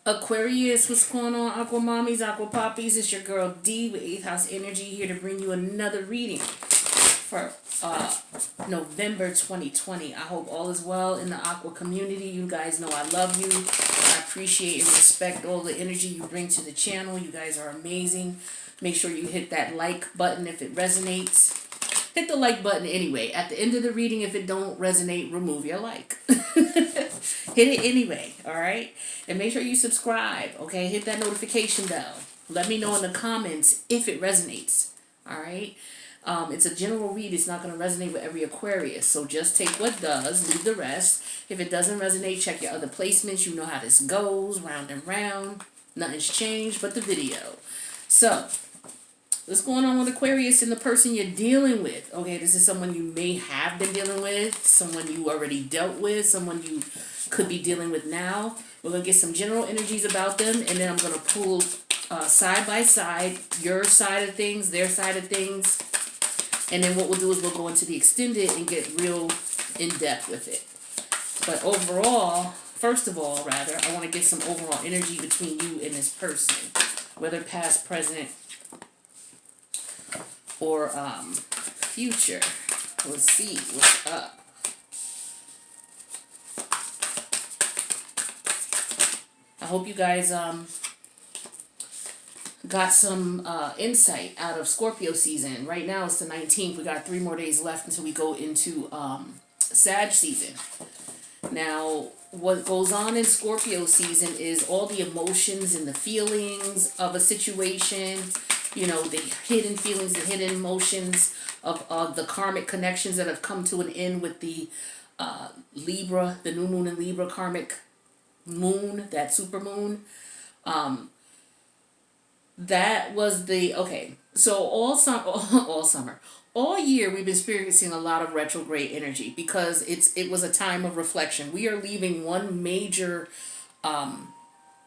Aquarius, what's going on, Aqua Mommies, Aqua Poppies? It's your girl D with 8th House Energy here to bring you another reading for November 2020. I hope all is well in the Aqua community. You guys know I love you. I appreciate and respect all the energy you bring to the channel. You guys are amazing. Make sure you hit that like button if it resonates. Hit the like button anyway. At the end of the reading, if it don't resonate, remove your like. Hit it anyway, all right? And make sure you subscribe, okay? Hit that notification bell. Let me know in the comments if it resonates, all right? It's a general read. It's not going to resonate with every Aquarius. So just take what does, leave the rest. If it doesn't resonate, check your other placements. You know how this goes, round and round. Nothing's changed but the video. So what's going on with Aquarius and the person you're dealing with? Okay, this is someone you may have been dealing with, someone you already dealt with, someone you could be dealing with now. We're going to get some general energies about them, and then I'm going to pull side by side, your side of things, their side of things. And then what we'll do is we'll go into the extended and get real in-depth with it. But overall, first of all, rather, I want to get some overall energy between you and this person, whether past, present, or future. Let's see what's up. I hope you guys got some insight out of Scorpio season. Right now it's the 19th. We got 3 more days left until we go into Sag season. Now, what goes on in Scorpio season is all the emotions and the feelings of a situation. You know, the hidden feelings, the hidden emotions of the karmic connections that have come to an end with the Libra, the new moon in Libra karmic moon, that super moon. That was the, okay, so all summer, all year we've been experiencing a lot of retrograde energy because it was a time of reflection. We are leaving one major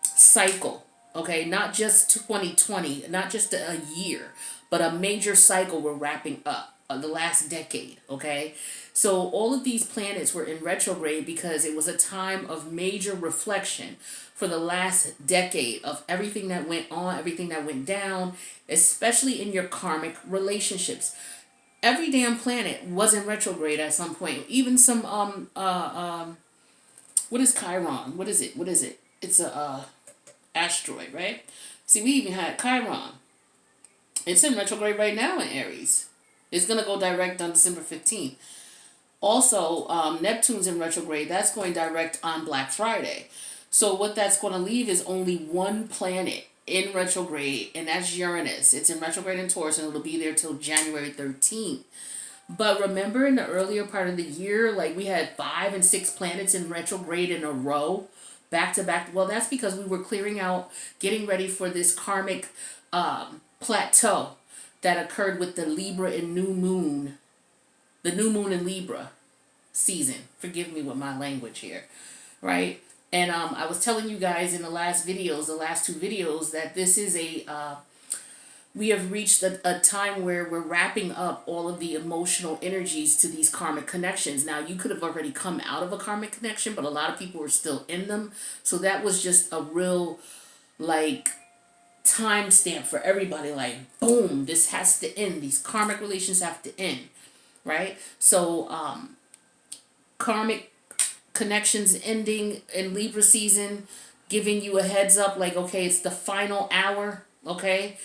cycle. Okay, not just 2020, not just a year, but a major cycle we're wrapping up, the last decade, okay? So all of these planets were in retrograde because it was a time of major reflection for the last decade of everything that went on, everything that went down, especially in your karmic relationships. Every damn planet was in retrograde at some point. Even some, what is Chiron? What is it? It's a asteroid, right? See, we even had Chiron. It's in retrograde right now in Aries. It's going to go direct on December 15th. Also, Neptune's in retrograde. That's going direct on Black Friday. So what that's going to leave is only one planet in retrograde, and that's Uranus. It's in retrograde in Taurus, and it'll be there till January 13th. But remember in the earlier part of the year, like we had 5 and 6 planets in retrograde in a row, back to back. Well, that's because we were clearing out, getting ready for this karmic plateau that occurred with the Libra and new moon, the new moon in Libra season. Forgive me with my language here, right? And I was telling you guys in the last 2 videos, that this is we have reached a time where we're wrapping up all of the emotional energies to these karmic connections. Now, you could have already come out of a karmic connection, but a lot of people were still in them. So that was just a real, like, time stamp for everybody. Like, boom, this has to end. These karmic relations have to end, right? So, karmic connections ending in Libra season, giving you a heads up, like, okay, it's the final hour, okay?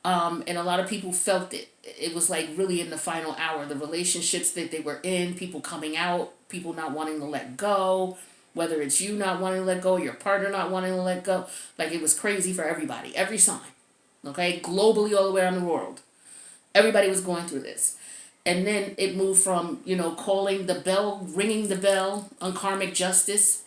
And a lot of people felt it. It was like really in the final hour. The relationships that they were in, people coming out, people not wanting to let go, whether it's you not wanting to let go, your partner not wanting to let go. Like, it was crazy for everybody, every sign, okay? Globally, all the way around the world. Everybody was going through this. And then it moved from, calling the bell, ringing the bell on karmic justice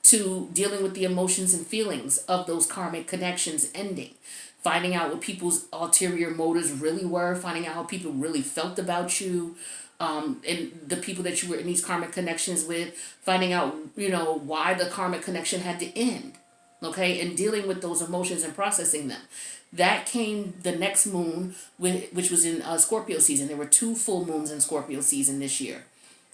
to dealing with the emotions and feelings of those karmic connections ending. Finding out what people's ulterior motives really were, finding out how people really felt about you, and the people that you were in these karmic connections with, finding out, why the karmic connection had to end, okay, and dealing with those emotions and processing them. That came the next moon, which was in Scorpio season. There were 2 full moons in Scorpio season this year.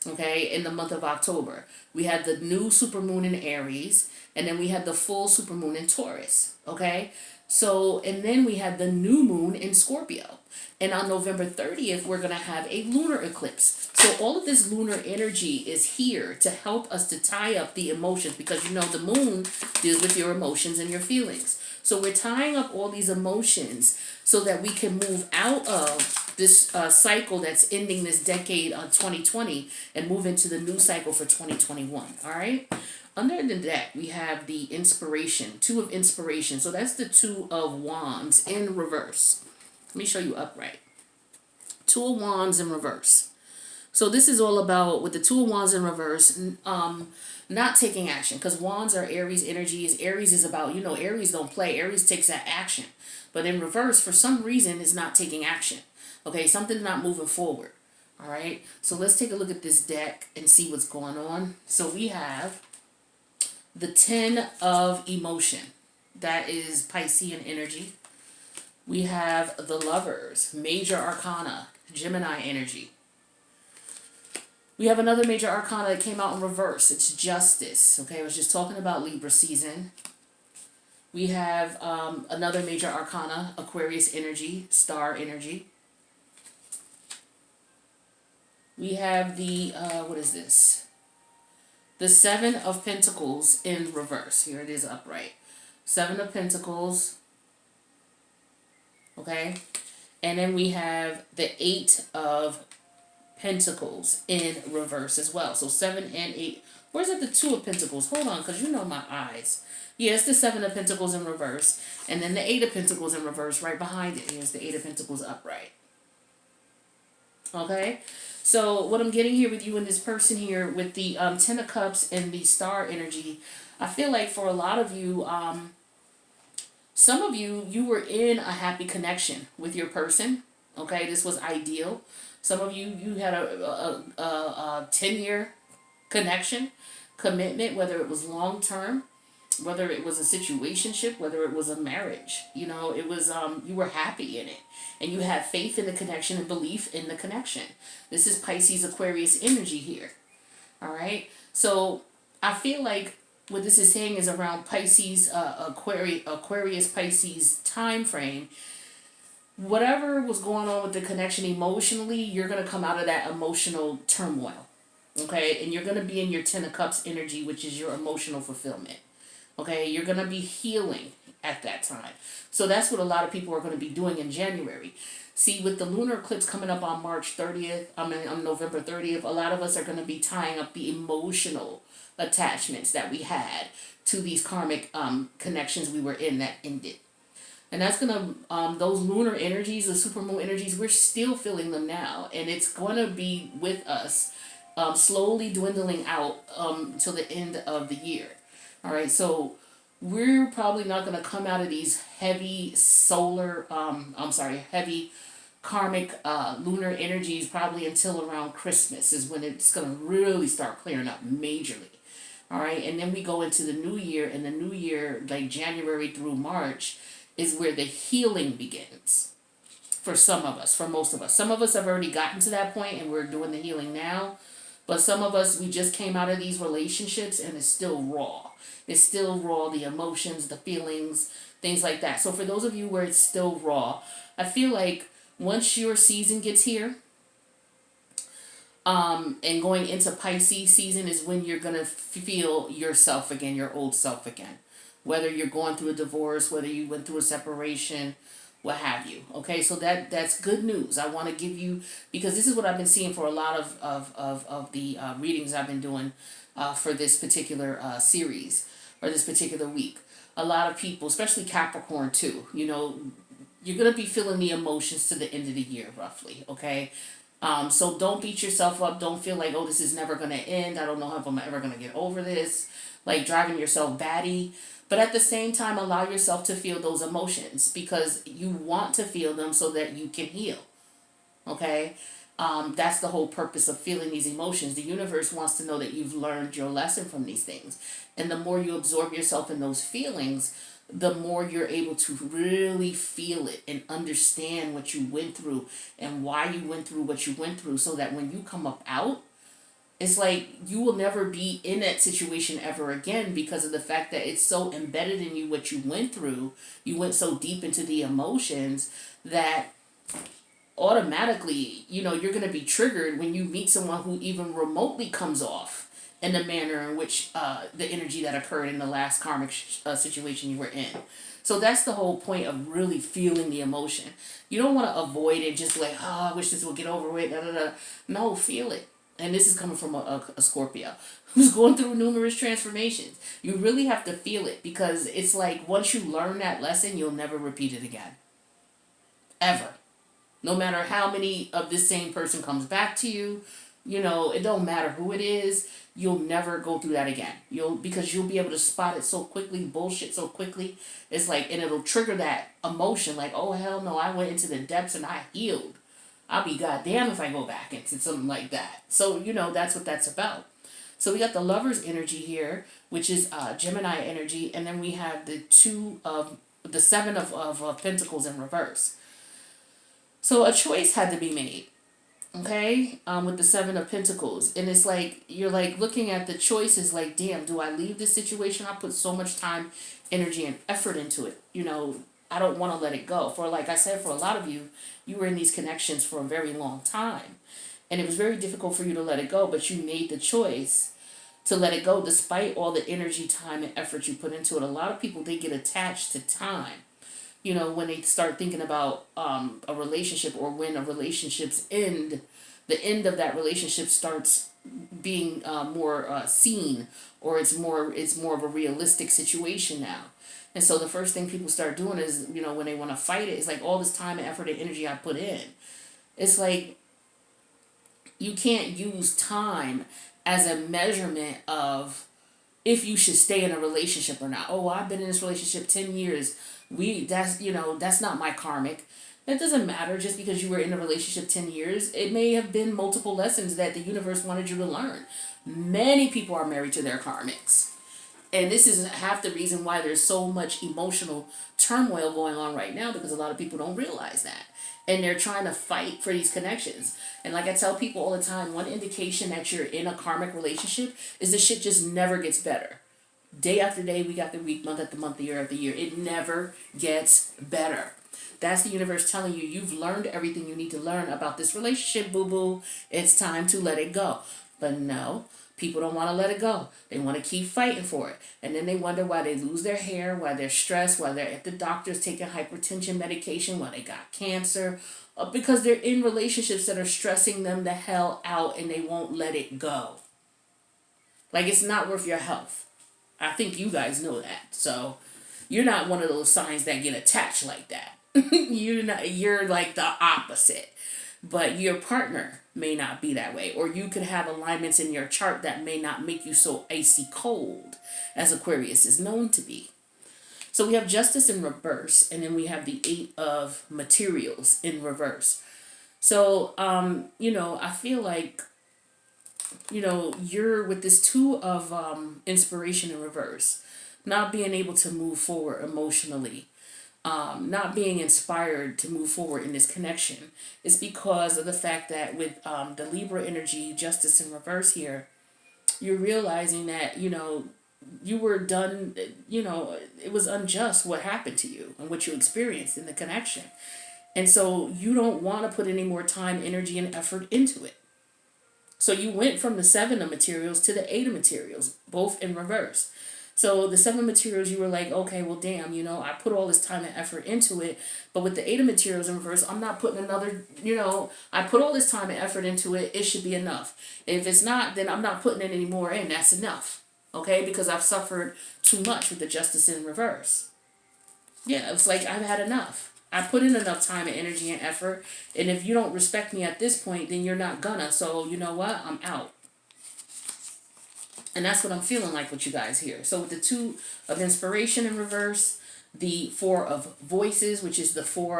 okay, in the month of October. We had the new supermoon in Aries, and then we had the full supermoon in Taurus, okay? So, and then we had the new moon in Scorpio. And on November 30th, we're going to have a lunar eclipse. So all of this lunar energy is here to help us to tie up the emotions, because you know the moon deals with your emotions and your feelings. So we're tying up all these emotions so that we can move out of this cycle that's ending this decade of 2020 and move into the new cycle for 2021. All right. Under the deck, we have the inspiration, two of inspiration. So that's the two of wands in reverse. Let me show you upright. Two of wands in reverse. So this is all about, with the two of wands in reverse, not taking action, because wands are Aries energies. Aries is about, you know, Aries don't play. Aries takes that action. But in reverse, for some reason, is not taking action. Okay, something's not moving forward. All right, so let's take a look at this deck and see what's going on. So we have the 10 of emotion. That is Piscean energy. We have the Lovers, major arcana, Gemini energy. We have another major arcana that came out in reverse. It's Justice. Okay, I was just talking about Libra season. We have another major arcana, Aquarius energy, Star energy. We have the, what is this? The Seven of Pentacles in reverse. Here it is upright. Seven of Pentacles. Okay. And then we have the Eight of Pentacles in reverse as well. So 7 and 8. Where's it the Two of Pentacles? Hold on, because you know my eyes. Yes, the Seven of Pentacles in reverse. And then the Eight of Pentacles in reverse right behind it. Here's the Eight of Pentacles upright. Okay. So what I'm getting here with you and this person here with the 10 of Cups and the Star energy, I feel like for a lot of you, some of you, you were in a happy connection with your person. Okay, this was ideal. Some of you, you had a 10-year connection, commitment, whether it was long-term, whether it was a situationship, whether it was a marriage. You know, it was, you were happy in it. And you have faith in the connection and belief in the connection. This is Pisces Aquarius energy here. All right. So I feel like what this is saying is around Pisces, Aquarius Pisces time frame. Whatever was going on with the connection emotionally, you're going to come out of that emotional turmoil. Okay. And you're going to be in your 10 of Cups energy, which is your emotional fulfillment. Okay. You're going to be healing at that time. So that's what a lot of people are going to be doing in January. See, with the lunar eclipse coming up on March 30th, on November 30th, a lot of us are going to be tying up the emotional attachments that we had to these karmic connections we were in that ended. And that's going to, those lunar energies, the supermoon energies, we're still feeling them now. And it's going to be with us slowly dwindling out till the end of the year. All right, so we're probably not going to come out of these heavy heavy karmic lunar energies probably until around Christmas is when it's going to really start clearing up majorly. All right, and then we go into the new year, and the new year, like January through March, is where the healing begins. For some of us, for most of us. Some of us have already gotten to that point and we're doing the healing now. But some of us, we just came out of these relationships and it's still raw. It's still raw, the emotions, the feelings, things like that. So for those of you where it's still raw, I feel like once your season gets here, and going into Pisces season is when you're going to feel yourself again, your old self again. Whether you're going through a divorce, whether you went through a separation, what have you. Okay, so that's good news. I want to give you, because this is what I've been seeing for a lot of the readings I've been doing for this particular series or this particular week. A lot of people, especially Capricorn too, you know, you're going to be feeling the emotions to the end of the year roughly, okay? So don't beat yourself up. Don't feel like, oh, this is never going to end. I don't know if I'm ever going to get over this. Like driving yourself batty. But at the same time, allow yourself to feel those emotions because you want to feel them so that you can heal. Okay? That's the whole purpose of feeling these emotions. The universe wants to know that you've learned your lesson from these things. And the more you absorb yourself in those feelings, the more you're able to really feel it and understand what you went through and why you went through what you went through so that when you come up out, It's like you will never be in that situation ever again because of the fact that it's so embedded in you what you went through. You went so deep into the emotions that automatically, you're going to be triggered when you meet someone who even remotely comes off in the manner in which the energy that occurred in the last karmic situation you were in. So that's the whole point of really feeling the emotion. You don't want to avoid it, just like, oh, I wish this would get over with. Da, da, da. No, feel it. And this is coming from a Scorpio who's going through numerous transformations. You really have to feel it because it's like once you learn that lesson, you'll never repeat it again. Ever. No matter how many of this same person comes back to you, it don't matter who it is, you'll never go through that again. Because you'll be able to spot it so quickly, bullshit so quickly. It's like, and it'll trigger that emotion like, oh hell no, I went into the depths and I healed. I'll be goddamn if I go back into something like that. So, that's what that's about. So we got the Lover's energy here, which is Gemini energy, and then we have the Seven of Pentacles in reverse. So a choice had to be made, okay, with the Seven of Pentacles. And it's like, you're like looking at the choices like, damn, do I leave this situation? I put so much time, energy, and effort into it. I don't want to let it go. For like I said, for a lot of you, you were in these connections for a very long time. And it was very difficult for you to let it go, but you made the choice to let it go despite all the energy, time, and effort you put into it. A lot of people, they get attached to time. When they start thinking about a relationship or when a relationship's end, the end of that relationship starts being more seen, or it's more of a realistic situation now. And so the first thing people start doing is, when they want to fight it, it's like all this time and effort and energy I put in. It's like you can't use time as a measurement of if you should stay in a relationship or not. Oh, I've been in this relationship 10 years. That's not my karmic. It doesn't matter just because you were in a relationship 10 years. It may have been multiple lessons that the universe wanted you to learn. Many people are married to their karmics. And this is half the reason why there's so much emotional turmoil going on right now, because a lot of people don't realize that. And they're trying to fight for these connections. And like I tell people all the time, one indication that you're in a karmic relationship is the shit just never gets better. Day after day, week after week, month after month, year after year. It never gets better. That's the universe telling you, you've learned everything you need to learn about this relationship, boo-boo. It's time to let it go. But no, people don't want to let it go. They want to keep fighting for it. And then they wonder why they lose their hair, why they're stressed, why they're at the doctors taking hypertension medication, why they got cancer. Because they're in relationships that are stressing them the hell out and they won't let it go. Like, it's not worth your health. I think you guys know that. So you're not one of those signs that get attached like that. You're like the opposite. But your partner may not be that way. Or you could have alignments in your chart that may not make you so icy cold as Aquarius is known to be. So we have Justice in reverse, and then we have the Eight of Materials in reverse. So, I feel like, you're with this Two of Inspiration in reverse, not being able to move forward emotionally, not being inspired to move forward in this connection, is because of the fact that with the Libra energy, Justice in reverse here, you're realizing that, you were done, it was unjust what happened to you and what you experienced in the connection. And so you don't want to put any more time, energy, and effort into it. So you went from the Seven of Materials to the Eight of Materials, both in reverse. So the Seven of Materials, you were like, okay, well, damn, I put all this time and effort into it. But with the Eight of Materials in reverse, I'm not putting another, I put all this time and effort into it. It should be enough. If it's not, then I'm not putting it any more in. That's enough. Okay? Because I've suffered too much with the Justice in reverse. Yeah, it's like I've had enough. I put in enough time and energy and effort. And if you don't respect me at this point, then you're not gonna. So you know what? I'm out. And that's what I'm feeling like with you guys here. So with the Two of Inspiration in reverse, the Four of Voices, which is the Two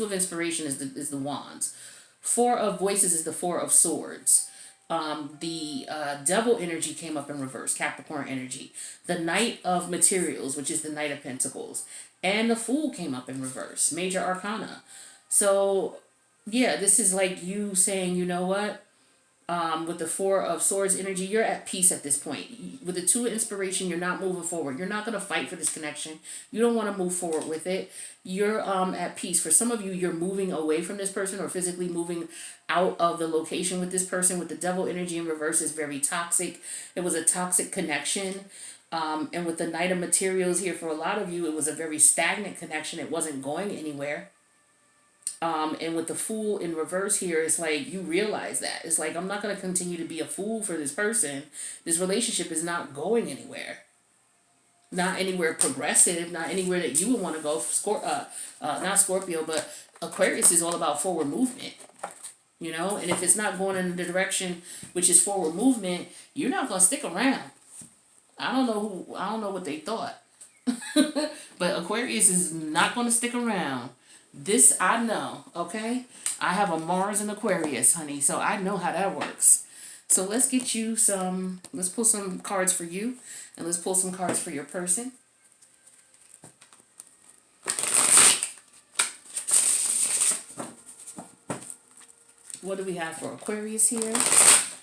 of Inspiration is the Wands. Four of Voices is the Four of Swords. The Devil energy came up in reverse, Capricorn energy. The Knight of Materials, which is the Knight of Pentacles. And the Fool came up in reverse, Major Arcana. So yeah, this is like you saying, you know what? With the Four of Swords energy, you're at peace at this point. With the Two of Inspiration, you're not moving forward. You're not going to fight for this connection. You don't want to move forward with it. You're at peace. For some of you, you're moving away from this person or physically moving out of the location with this person. With the Devil energy in reverse is very toxic. It was a toxic connection. And with the Knight of Materials here, for a lot of you, it was a very stagnant connection. It wasn't going anywhere. And with the Fool in reverse here, it's like you realize that. It's like, I'm not going to continue to be a fool for this person. This relationship is not going anywhere. Not anywhere progressive, not anywhere that you would want to go. Not Scorpio, but Aquarius is all about forward movement. You know, and if it's not going in the direction which is forward movement, you're not going to stick around. I don't know what they thought. But Aquarius is not going to stick around. This I know, okay? I have a Mars in Aquarius, honey, so I know how that works. So let's get you let's pull some cards for you, and let's pull some cards for your person. What do we have for Aquarius here?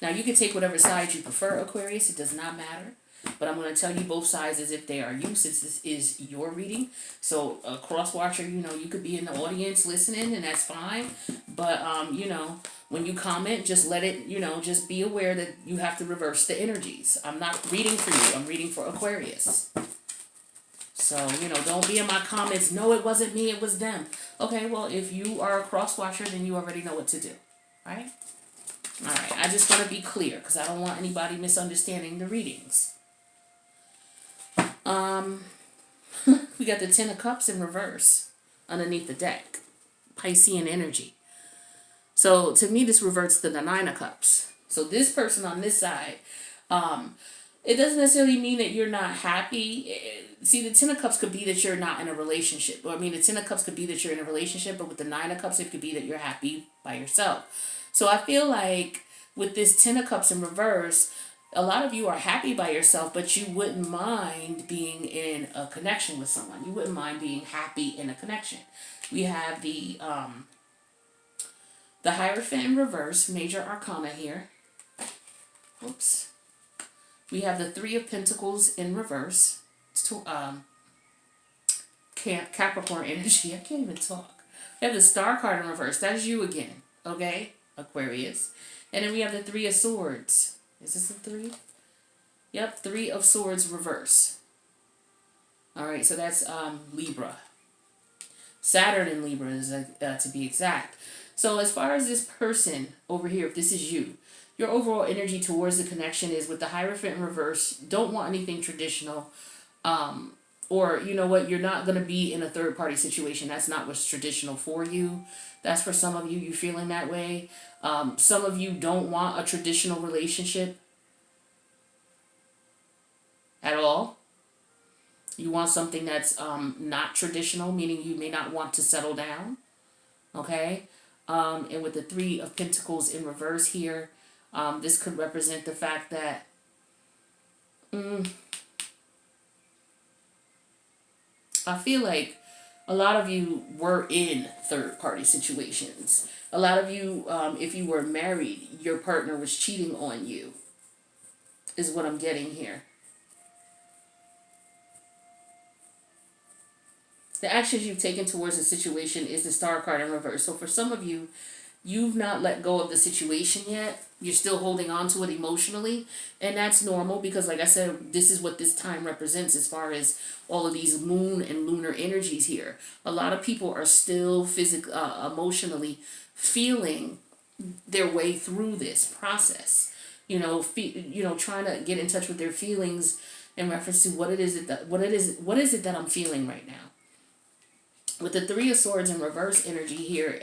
Now, you can take whatever side you prefer, Aquarius. It does not matter. But I'm going to tell you both sides as if they are you, since this is your reading. So a cross-watcher, you know, you could be in the audience listening, and that's fine. But, you know, when you comment, just let it, you know, just be aware that you have to reverse the energies. I'm not reading for you. I'm reading for Aquarius. So, you know, don't be in my comments, no, it wasn't me, it was them. Okay, well, if you are a cross-watcher, then you already know what to do. Right? All right, I just want to be clear because I don't want anybody misunderstanding the readings. We got the Ten of Cups in reverse underneath the deck. Piscean energy. So to me, this reverts to the Nine of Cups. So this person on this side, it doesn't necessarily mean that you're not happy. See, the Ten of Cups could be that you're not in a relationship. I mean, the Ten of Cups could be that you're in a relationship, but with the Nine of Cups, it could be that you're happy by yourself. So I feel like with this Ten of Cups in reverse, a lot of you are happy by yourself, but you wouldn't mind being in a connection with someone. You wouldn't mind being happy in a connection. We have the Hierophant in reverse, major arcana here. Oops. We have the Three of Pentacles in reverse. Capricorn energy. I can't even talk. We have the Star card in reverse. That's you again. Okay? Aquarius. And then we have the Three of Swords. Is this a 3? Yep, Three of Swords reverse. Alright, so that's Libra. Saturn in Libra is to be exact. So as far as this person over here, if this is you, your overall energy towards the connection is with the Hierophant in reverse. Don't want anything traditional. Or, you know what, you're not going to be in a third-party situation. That's not what's traditional for you. That's for some of you, you're feeling that way. Some of you don't want a traditional relationship at all. You want something that's not traditional, meaning you may not want to settle down. Okay? And with the Three of Pentacles in reverse here, this could represent the fact that I feel like a lot of you were in third-party situations. A lot of you, if you were married, your partner was cheating on you, is what I'm getting here. The actions you've taken towards the situation is the Star card in reverse. So for some of you, you've not let go of the situation yet. You're still holding on to it emotionally. And that's normal because, like I said, this is what this time represents as far as all of these moon and lunar energies here. A lot of people are still emotionally feeling their way through this process. You know, trying to get in touch with their feelings in reference to what is it that I'm feeling right now. With the Three of Swords in reverse energy here,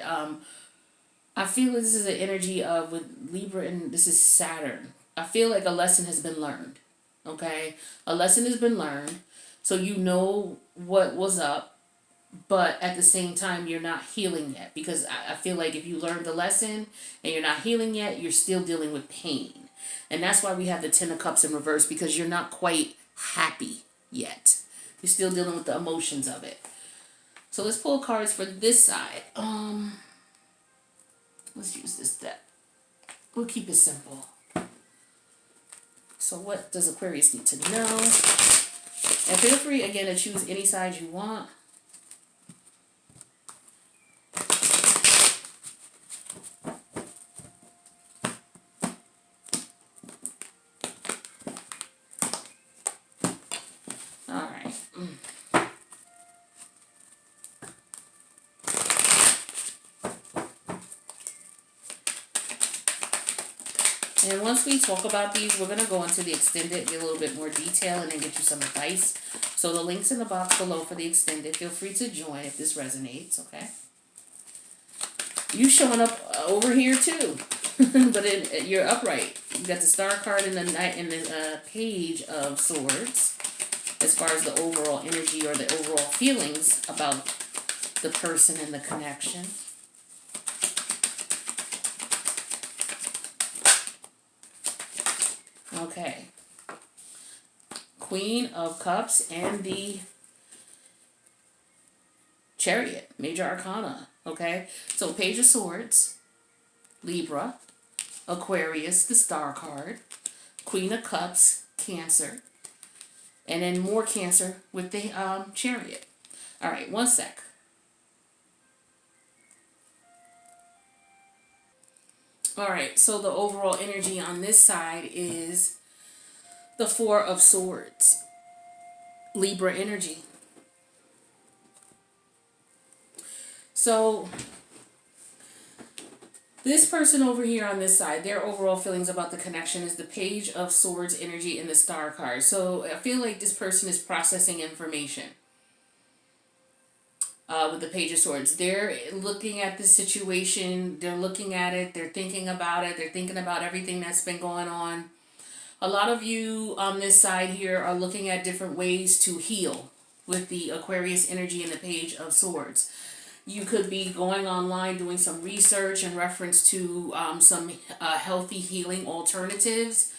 I feel this is an energy of with Libra and this is Saturn. I feel like a lesson has been learned. Okay? A lesson has been learned. So you know what was up, but at the same time you're not healing yet. Because I feel like if you learned the lesson and you're not healing yet, you're still dealing with pain. And that's why we have the Ten of Cups in reverse, because you're not quite happy yet. You're still dealing with the emotions of it. So let's pull cards for this side. Let's use this deck. We'll keep it simple. So what does Aquarius need to know? And feel free, again, to choose any side you want. And once we talk about these, we're going to go into the extended, get a little bit more detail, and then get you some advice. So the link's in the box below for the extended. Feel free to join if this resonates, okay? You showing up over here too, but you're upright. You got the Star card in the Page of Swords, as far as the overall energy or the overall feelings about the person and the connection. Okay. Queen of Cups and the Chariot, Major Arcana. Okay. So Page of Swords, Libra, Aquarius, the Star card, Queen of Cups, Cancer, and then more Cancer with the Chariot. All right, one sec. All right, so the overall energy on this side is the Four of Swords, Libra energy. So this person over here on this side, their overall feelings about the connection is the Page of Swords energy and the Star card. So I feel like this person is processing information. With the Page of Swords, they're looking at the situation, they're looking at it, they're thinking about it, they're thinking about everything that's been going on. A lot of you on this side here are looking at different ways to heal with the Aquarius energy and the Page of Swords. You could be going online doing some research in reference to some healthy healing alternatives.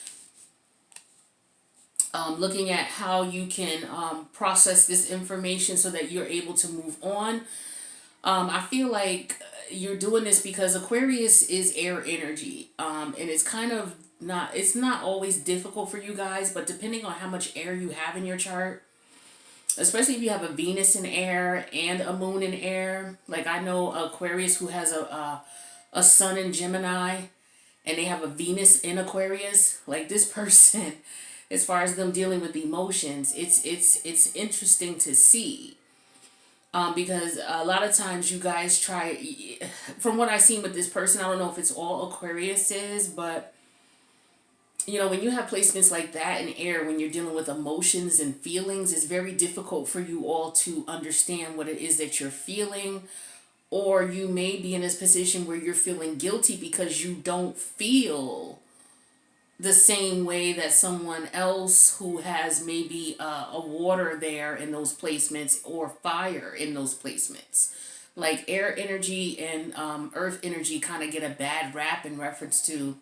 Looking at how you can process this information so that you're able to move on. I feel like you're doing this because Aquarius is air energy. And it's kind of it's not always difficult for you guys, but depending on how much air you have in your chart, especially if you have a Venus in air and a moon in air. Like I know Aquarius who has a sun in Gemini and they have a Venus in Aquarius. Like this person, as far as them dealing with emotions, it's interesting to see. Because a lot of times you guys try, from what I've seen with this person, I don't know if it's all Aquarius is, but you know, when you have placements like that in air, when you're dealing with emotions and feelings, it's very difficult for you all to understand what it is that you're feeling. Or you may be in this position where you're feeling guilty because you don't feel the same way that someone else who has maybe a water there in those placements or fire in those placements. Like air energy and earth energy kind of get a bad rap in reference to,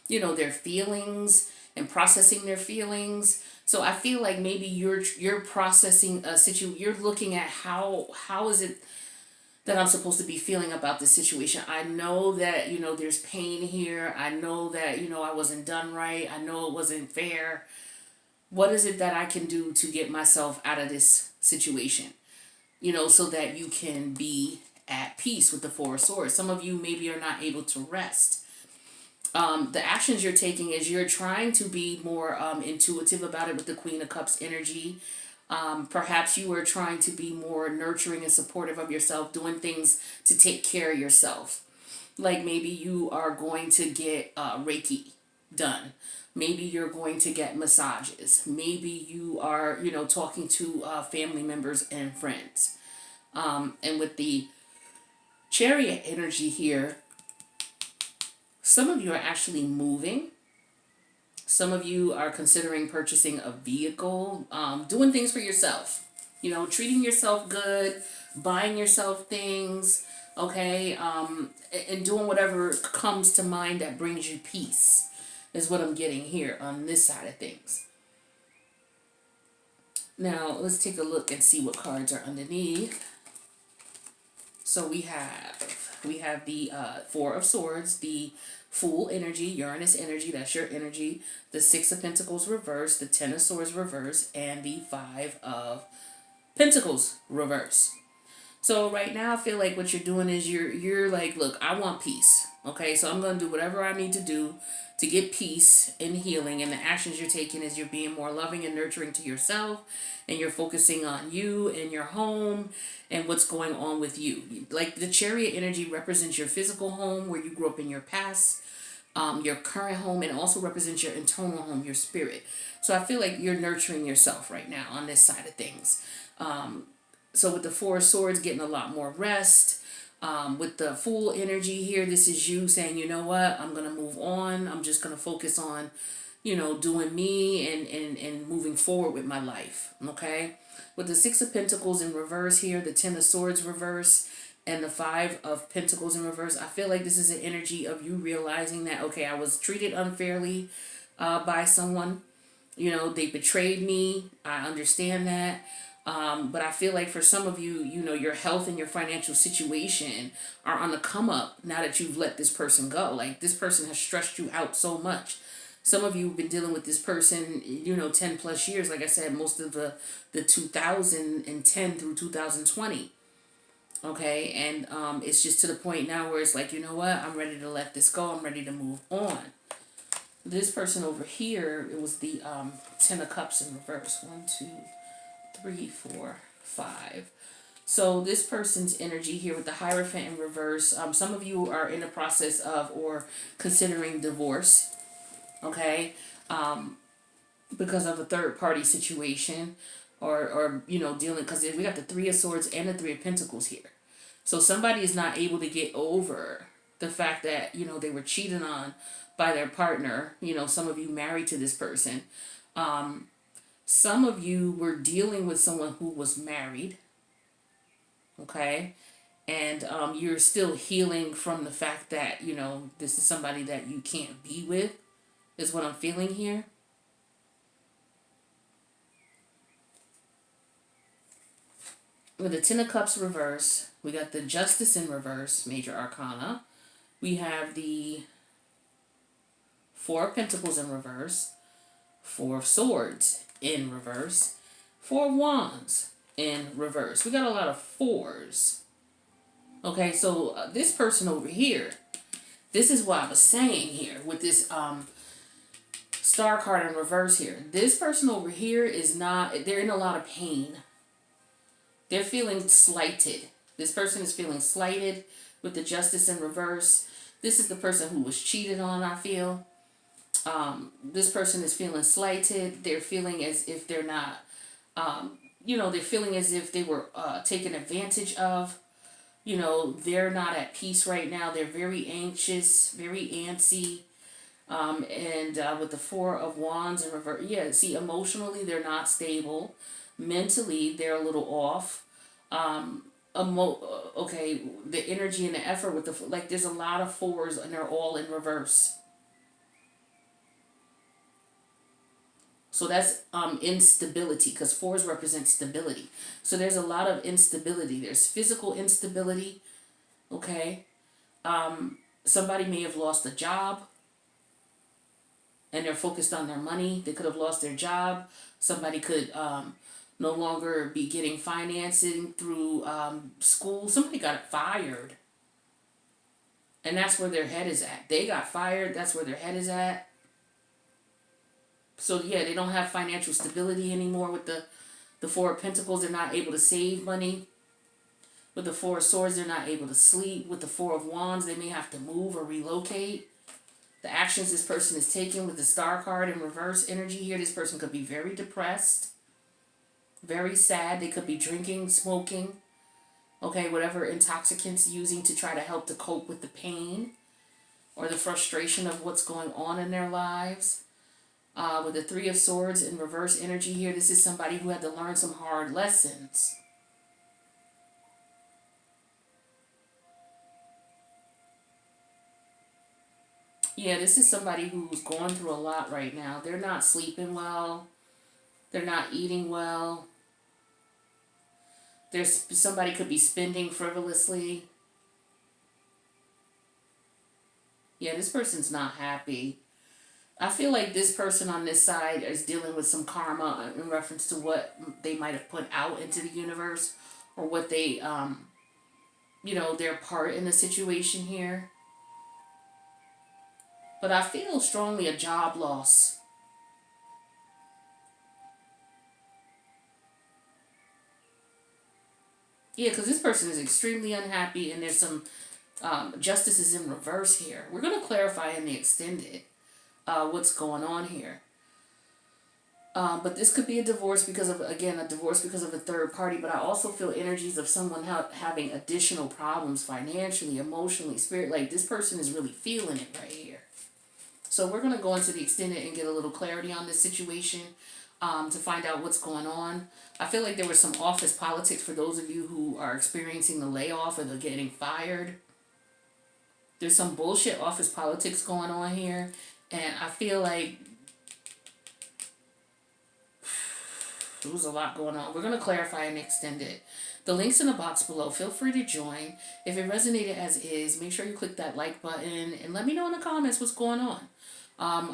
you know, their feelings and processing their feelings. So I feel like maybe you're processing a situation. You're looking at how is it that I'm supposed to be feeling about this situation. I know that, you know, there's pain here. I know that, you know, I wasn't done right. I know it wasn't fair. What is it that I can do to get myself out of this situation? You know, so that you can be at peace with the Four of Swords. Some of you maybe are not able to rest. The actions you're taking is you're trying to be more intuitive about it with the Queen of Cups energy. Perhaps you are trying to be more nurturing and supportive of yourself, doing things to take care of yourself. Like maybe you are going to get Reiki done. Maybe you're going to get massages. Maybe you are, you know, talking to family members and friends. And with the Chariot energy here, some of you are actually moving. Some of you are considering purchasing a vehicle, doing things for yourself, you know, treating yourself good, buying yourself things, okay, and doing whatever comes to mind that brings you peace is what I'm getting here on this side of things. Now, let's take a look and see what cards are underneath. So we have the Four of Swords, the Fool energy, Uranus energy, that's your energy, the Six of Pentacles reverse, the Ten of Swords reverse, and the Five of Pentacles reverse. So right now I feel like what you're doing is you're like, look, I want peace. Okay, so I'm gonna do whatever I need to do to get peace and healing, and the actions you're taking is you're being more loving and nurturing to yourself, and you're focusing on you and your home and what's going on with you. Like the Chariot energy represents your physical home where you grew up in your past, your current home, and also represents your internal home, your spirit. So I feel like you're nurturing yourself right now on this side of things. So with the Four of Swords, getting a lot more rest. With the Fool energy here, this is you saying, you know what, I'm going to move on. I'm just going to focus on, doing me and moving forward with my life. Okay? With the Six of Pentacles in reverse here, the Ten of Swords reverse, and the Five of Pentacles in reverse, I feel like this is an energy of you realizing that, okay, I was treated unfairly by someone. They betrayed me. I understand that. But I feel like for some of you, your health and your financial situation are on the come up now that you've let this person go. Like this person has stressed you out so much. Some of you have been dealing with this person, 10 plus years. Like I said, most of the 2010 through 2020. Okay. And it's just to the point now where it's like, you know what? I'm ready to let this go. I'm ready to move on. This person over here, it was the Ten of Cups in reverse. 1, 2, 3, 4, 5. So this person's energy here with the Hierophant in reverse, some of you are in the process of or considering divorce, okay, because of a third party situation, or dealing, because we got the Three of Swords and the Three of Pentacles here. So somebody is not able to get over the fact that they were cheated on by their partner. Some of you married to this person. Some of you were dealing with someone who was married, okay? And you're still healing from the fact that, this is somebody that you can't be with, is what I'm feeling here. With the Ten of Cups reverse, we got the Justice in reverse, Major Arcana. We have the Four of Pentacles in reverse, Four of Swords in reverse, Four of Wands in reverse. We got a lot of fours. Okay, so this person over here, this is what I was saying here with this Star card in reverse here. This person over here is not, they're in a lot of pain. They're feeling slighted. This person is feeling slighted with the Justice in reverse. This is the person who was cheated on, I feel. This person is feeling slighted. They're feeling as if they're not, they're feeling as if they were taken advantage of. They're not at peace right now. They're very anxious, very antsy. And with the Four of Wands in reverse, see, emotionally, they're not stable. Mentally, they're a little off. Okay, the energy and the effort with the, there's a lot of fours and they're all in reverse. So that's instability, because fours represent stability. So there's a lot of instability. There's physical instability, okay? Somebody may have lost a job and they're focused on their money. They could have lost their job. Somebody could no longer be getting financing through school. Somebody got fired. And that's where their head is at. They got fired. That's where their head is at. So yeah, they don't have financial stability anymore with the Four of Pentacles. They're not able to save money. With the Four of Swords, they're not able to sleep. With the Four of Wands, they may have to move or relocate. The actions this person is taking with the Star card in reverse energy here, this person could be very depressed, very sad. They could be drinking, smoking, okay, whatever intoxicants using to try to help to cope with the pain or the frustration of what's going on in their lives. With the Three of Swords in reverse energy here, this is somebody who had to learn some hard lessons. Yeah, this is somebody who's going through a lot right now. They're not sleeping well. They're not eating well. Somebody could be spending frivolously. Yeah, this person's not happy. I feel like this person on this side is dealing with some karma in reference to what they might have put out into the universe, or what they, their part in the situation here. But I feel strongly a job loss. Yeah, because this person is extremely unhappy, and there's some justice is in reverse here. We're going to clarify in the extended what's going on here. But this could be a divorce because of, again, a divorce because of a third party. But I also feel energies of someone having additional problems financially, emotionally, spirit. Like this person is really feeling it right here. So we're going to go into the extended and get a little clarity on this situation to find out what's going on. I feel like there was some office politics for those of you who are experiencing the layoff or the getting fired. There's some bullshit office politics going on here. And I feel like there was a lot going on. We're going to clarify and extend it. The link's in the box below. Feel free to join. If it resonated as is, make sure you click that like button and let me know in the comments what's going on.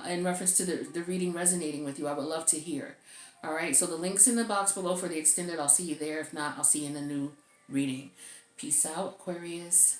In reference to the reading resonating with you, I would love to hear. All right, so the link's in the box below for the extended. I'll see you there. If not, I'll see you in the new reading. Peace out, Aquarius.